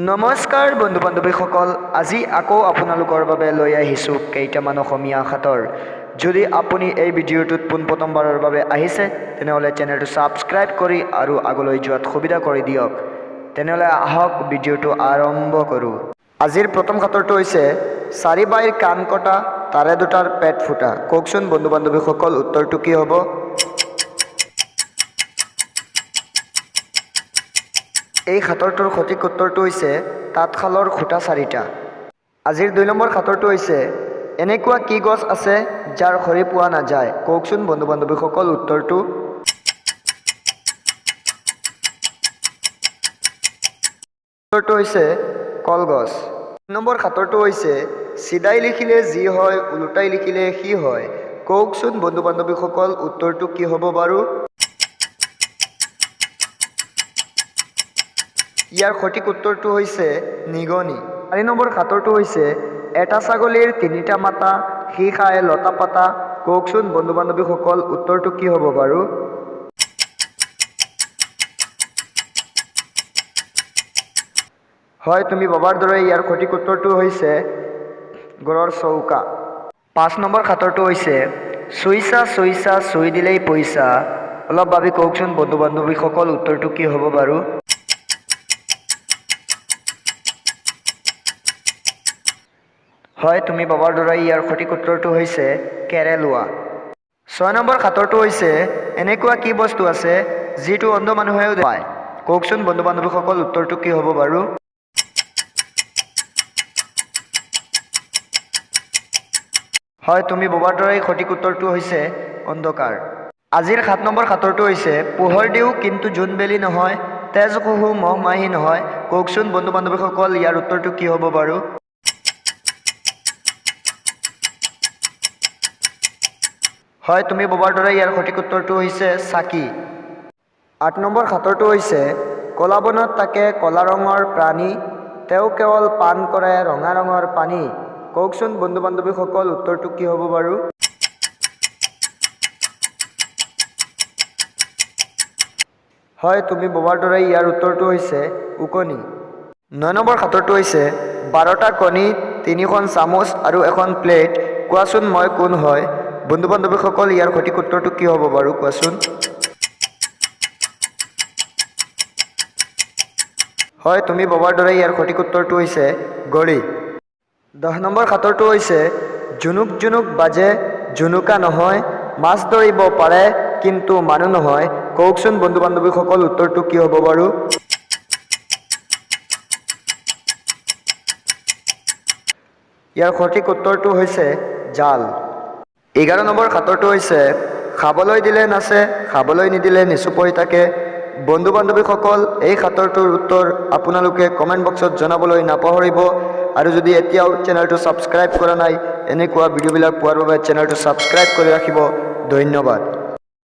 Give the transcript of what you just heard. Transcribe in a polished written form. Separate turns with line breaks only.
নমস্কাৰ বন্ধু বান্ধৱীসকল, আজি আকৌ আপোনালোকৰ বাবে লৈ আহিছোঁ কেইটামান অসমীয়া সাঁথৰ। যদি আপুনি এই ভিডিঅ'টোত পোনপ্ৰথমবাৰৰ বাবে আহিছে তেনেহ'লে চেনেলটো ছাবস্ক্ৰাইব কৰি আৰু আগলৈ যোৱাত সুবিধা কৰি দিয়ক। তেনেহ'লে আহক ভিডিঅ'টো আৰম্ভ কৰোঁ। আজিৰ প্ৰথম সাঁথৰটো হৈছে চাৰি বাইৰ কাণ কটা তাৰে দুটাৰ পেট ফুটা। কওকচোন বন্ধু বান্ধৱীসকল, উত্তৰটো কি হ'ব? এই সাঁথৰটোৰ সঠিক উত্তৰটো হৈছে তাঁতশালৰ খুঁটা চাৰিটা। আজিৰ ২ নম্বৰ সাঁথৰটো হৈছে এনেকুৱা কি গছ আছে যাৰ খৰি পোৱা নাযায়। কওকচোন বন্ধু বান্ধৱীসকল, উত্তৰটো? উত্তৰটো হৈছে কলগছ। ৩ নম্বৰ সাঁথৰটো হৈছে চিধাই লিখিলে যি হয়, ওলোটাই লিখিলে সি হয়। কওকচোন বন্ধু বান্ধৱীসকল, উত্তৰটো কি হ'ব বাৰু? ইয়াৰ সঠিক উত্তৰটো হৈছে নিগনি। ৪ নম্বৰ সাঁথৰটো হৈছে এটা ছাগলীৰ ৩টা মাতা, সি খায় লতা পাতা। কওকচোন বন্ধু বান্ধৱীসকল, উত্তৰটো কি হ'ব বাৰু? হয়, তুমি ভবাৰ দৰে ইয়াৰ সঠিক উত্তৰটো হৈছে ঘৰৰ চৌকা। ৫ নম্বৰ সাঁথৰটো হৈছে চুইচা চুইচা চুই দিলেই পইচা। অলপ ভাবি কওকচোন বন্ধু বান্ধৱীসকল, উত্তৰটো কি হ'ব বাৰু? হয়, তুমি ভবাৰ দৰে ইয়াৰ সঠিক উত্তৰটো হৈছে কেৰেলোৱা। ৬ নম্বৰ সাঁথৰটো হৈছে এনেকুৱা কি বস্তু আছে যিটো অন্ধ মানুহেও পায়। কওকচোন বন্ধু বান্ধৱীসকল, উত্তৰটো কি হ'ব বাৰু? হয়, তুমি ভবাৰ দৰে সঠিক উত্তৰটো হৈছে অন্ধকাৰ। আজিৰ ৭ নম্বৰ সাঁথৰটো হৈছে পোহৰ দিওঁ কিন্তু জোনবেলি নহয়, তেজ ঘঁহো মহ মাহি নহয়। কওকচোন বন্ধু বান্ধৱীসকল, ইয়াৰ উত্তৰটো কি হ'ব বাৰু? হয়, তুমি ভবাৰ দৰে ইয়াৰ সঠিক উত্তৰটো হৈছে চাকি। ৮ নম্বৰ সাঁথৰটো হৈছে ক'লা বনত থাকে ক'লা ৰঙৰ প্ৰাণী, তেওঁ কেৱল পান কৰে ৰঙা ৰঙৰ পানী। কওকচোন বন্ধু বান্ধৱীসকল, উত্তৰটো কি হ'ব বাৰু? হয়, তুমি ভবাৰ দৰে ইয়াৰ উত্তৰটো হৈছে ওকণি। ৯ নম্বৰ সাঁথৰটো হৈছে ১২টা কণী, ৩খন চামুচ আৰু এখন প্লেট। কোৱাচোন মই কোন হয়? বন্ধু বান্ধৱীসকল, ইয়াৰ সঠিক উত্তৰটো কি হ'ব বাৰু? কোৱাচোন। হয়, তুমি ভবাৰ দৰে ইয়াৰ সঠিক উত্তৰটো হৈছে ঘড়ী। ১০ নম্বৰ সাঁথৰটো হৈছে জুনুক জুনুক বাজে জুনুকা নহয়, মাছ ধৰিব পাৰে কিন্তু মানুহ নহয়। কওকচোন বন্ধু বান্ধৱীসকল, উত্তৰটো কি হ'ব বাৰু? ইয়াৰ সঠিক উত্তৰটো হৈছে জাল। ১১ নম্বৰ সাঁথৰটো হৈছে খাবলৈ দিলে নাচে, খাবলৈ নিদিলে নিচুপৰি থাকে। বন্ধু বান্ধৱীসকল, এই সাঁথৰটোৰ উত্তৰ আপোনালোকে কমেণ্ট বক্সত জনাবলৈ নাপাহৰিব। আৰু যদি এতিয়াও চেনেলটো ছাবস্ক্ৰাইব কৰা নাই, এনেকুৱা ভিডিঅ'বিলাক পোৱাৰ বাবে চেনেলটো ছাবস্ক্ৰাইব কৰি ৰাখিব। ধন্যবাদ।